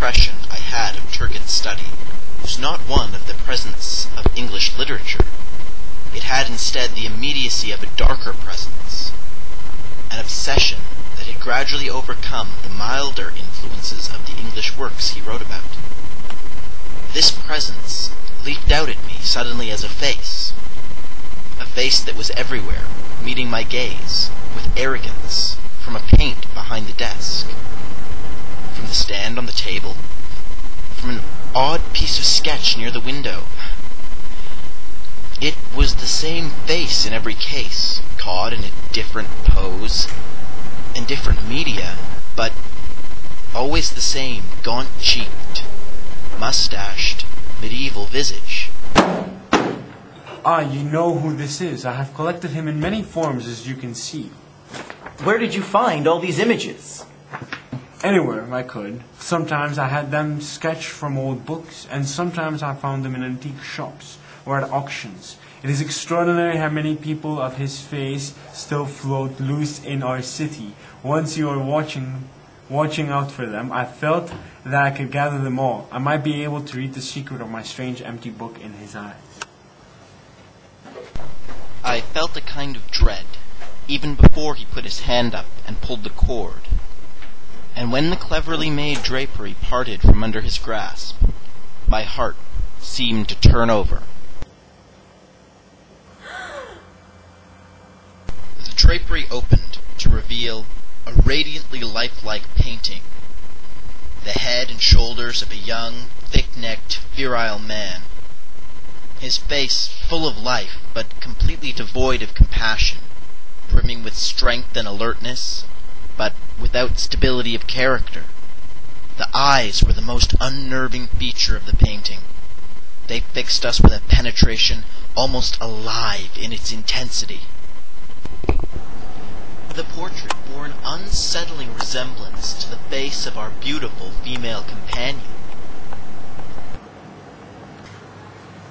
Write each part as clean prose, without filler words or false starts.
impression I had of Turget's study was not one of the presence of English literature. It had instead the immediacy of a darker presence, an obsession that had gradually overcome the milder influences of the English works he wrote about. This presence leaped out at me suddenly as a face that was everywhere, meeting my gaze with arrogance from a paint behind the desk, from the stand on the table, from an odd piece of sketch near the window. It was the same face in every case, caught in a different pose and different media, but always the same gaunt-cheeked, mustached, medieval visage. Ah, you know who this is. I have collected him in many forms, as you can see. Where did you find all these images? Anywhere I could. Sometimes I had them sketched from old books, and sometimes I found them in antique shops or at auctions. It is extraordinary how many people of his face still float loose in our city. Once you are watching out for them, I felt that I could gather them all. I might be able to read the secret of my strange empty book in his eyes. I felt a kind of dread, even before he put his hand up and pulled the cord. And when the cleverly made drapery parted from under his grasp, my heart seemed to turn over. The drapery opened to reveal a radiantly lifelike painting, the head and shoulders of a young, thick-necked, virile man, his face full of life, but completely devoid of compassion, brimming with strength and alertness, but without stability of character. The eyes were the most unnerving feature of the painting. They fixed us with a penetration almost alive in its intensity. The portrait bore an unsettling resemblance to the face of our beautiful female companion.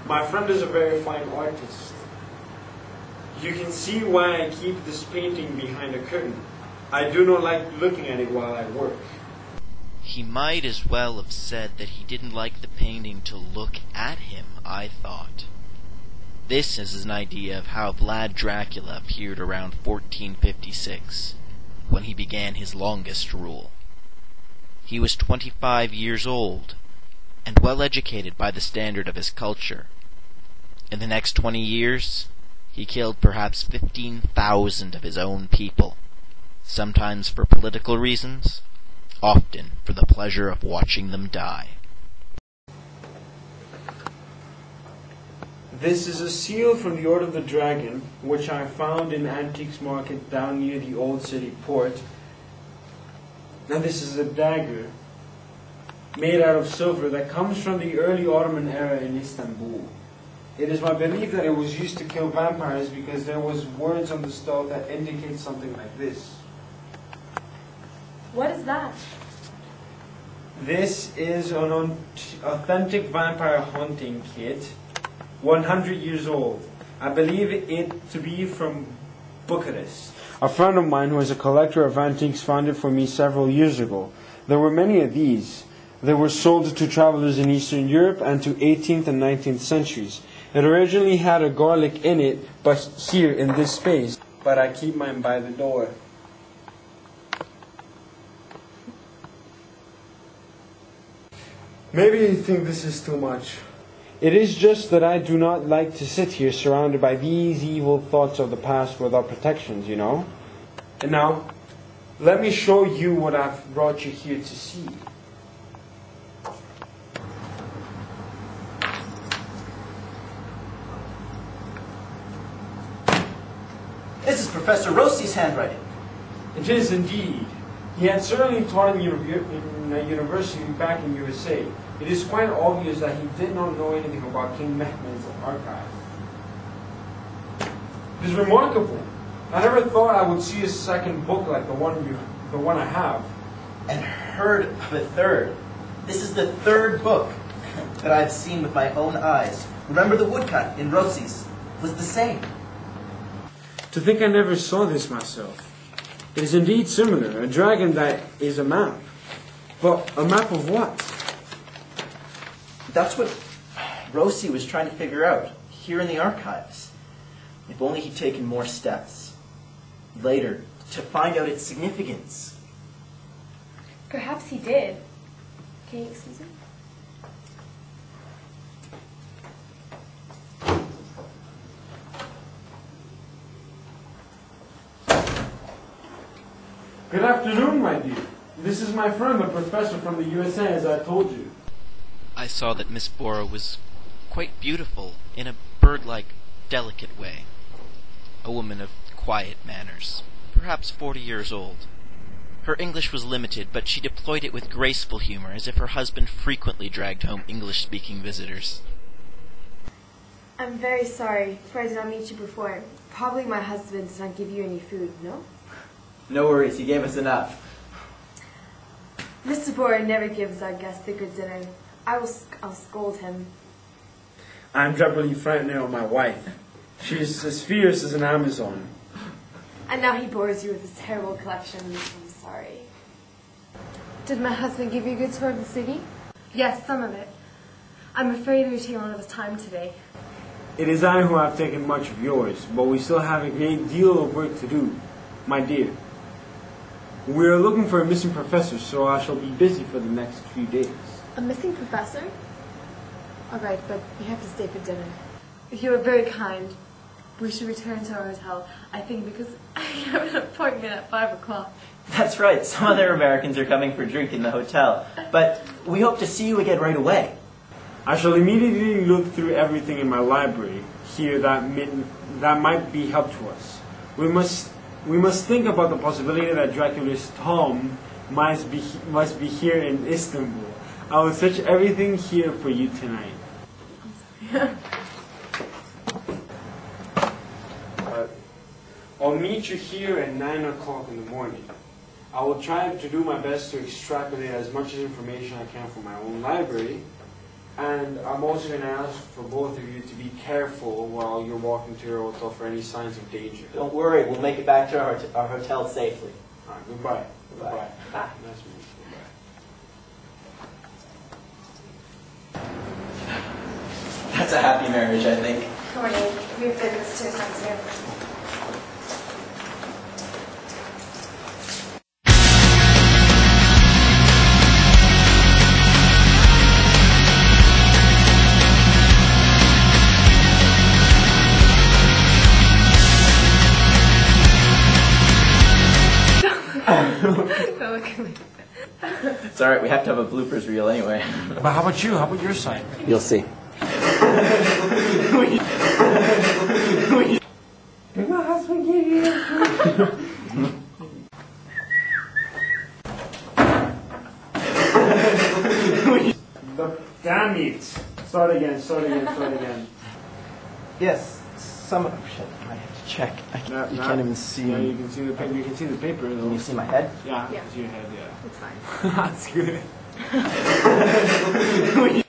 My friend is a very fine artist. You can see why I keep this painting behind a curtain. I do not like looking at it while I work. He might as well have said that he didn't like the painting to look at him, I thought. This is an idea of how Vlad Dracula appeared around 1456, when he began his longest rule. He was 25 years old, and well educated by the standard of his culture. In the next 20 years, he killed perhaps 15,000 of his own people, sometimes for political reasons, often for the pleasure of watching them die. This is a seal from the Order of the Dragon, which I found in Antiques Market down near the Old City Port. And this is a dagger made out of silver that comes from the early Ottoman era in Istanbul. It is my belief that it was used to kill vampires because there was words on the stone that indicate something like this. What is that? This is an authentic vampire hunting kit, 100 years old. I believe it to be from Bucharest. A friend of mine who is a collector of antiques found it for me several years ago. There were many of these. They were sold to travelers in Eastern Europe and to 18th and 19th centuries. It originally had a garlic in it, but here in this space. But I keep mine by the door. Maybe you think this is too much. It is just that I do not like to sit here surrounded by these evil thoughts of the past without protections, you know? And now, let me show you what I've brought you here to see. This is Professor Rossi's handwriting. It is indeed. He had certainly taught in a university back in USA. It is quite obvious that he did not know anything about King Mehmed's archive. It is remarkable. I never thought I would see a second book like the one I have. And heard of a third. This is the third book that I've seen with my own eyes. Remember the woodcut in Rossi's was the same. To think I never saw this myself. It is indeed similar. A dragon that is a map. But a map of what? That's what Rossi was trying to figure out here in the archives. If only he'd taken more steps later to find out its significance. Perhaps he did. Can you excuse me? Good afternoon, my dear. This is my friend, the professor from the USA, as I told you. I saw that Miss Bora was quite beautiful in a bird-like, delicate way. A woman of quiet manners, perhaps 40 years old. Her English was limited, but she deployed it with graceful humor, as if her husband frequently dragged home English-speaking visitors. I'm very sorry, for I did not meet you before. Probably my husband did not give you any food, no? No worries, he gave us enough. Mr. Bora never gives our guests a good dinner. I'll scold him. I'm doubly frightened of my wife. She's as fierce as an Amazon. And now he bores you with his terrible collections. I'm sorry. Did my husband give you a good tour of the city? Yes, some of it. I'm afraid we take a lot of his time today. It is I who have taken much of yours, but we still have a great deal of work to do, my dear. We are looking for a missing professor, so I shall be busy for the next few days. A missing professor? All right, but you have to stay for dinner. You are very kind. We should return to our hotel, I think, because I have an appointment at 5 o'clock. That's right, some other Americans are coming for a drink in the hotel. But we hope to see you again right away. I shall immediately look through everything in my library here that might be help to us. We must think about the possibility that Dracula's tomb must be here in Istanbul. I will search everything here for you tonight. I'll meet you here at 9 o'clock in the morning. I will try to do my best to extrapolate as much information I can from my own library. And I'm also going to ask for both of you to be careful while you're walking to your hotel for any signs of danger. Don't worry, we'll make it back to our hotel safely. All right, goodbye. Goodbye. Bye. Nice to meet you. Goodbye. That's a happy marriage, I think. Good morning. We've been this 2 times here. Don't look at me. It's alright, we have to have a bloopers reel anyway. But how about you? How about your side? You'll see. Did my husband give you Damn it! Start again. Yes, some of shit. I have to check. You can't even see. Yeah, you can see the paper. You can see the paper. Can you see my head? Yeah, Yeah. I can see your head. Yeah, It's fine. that's good.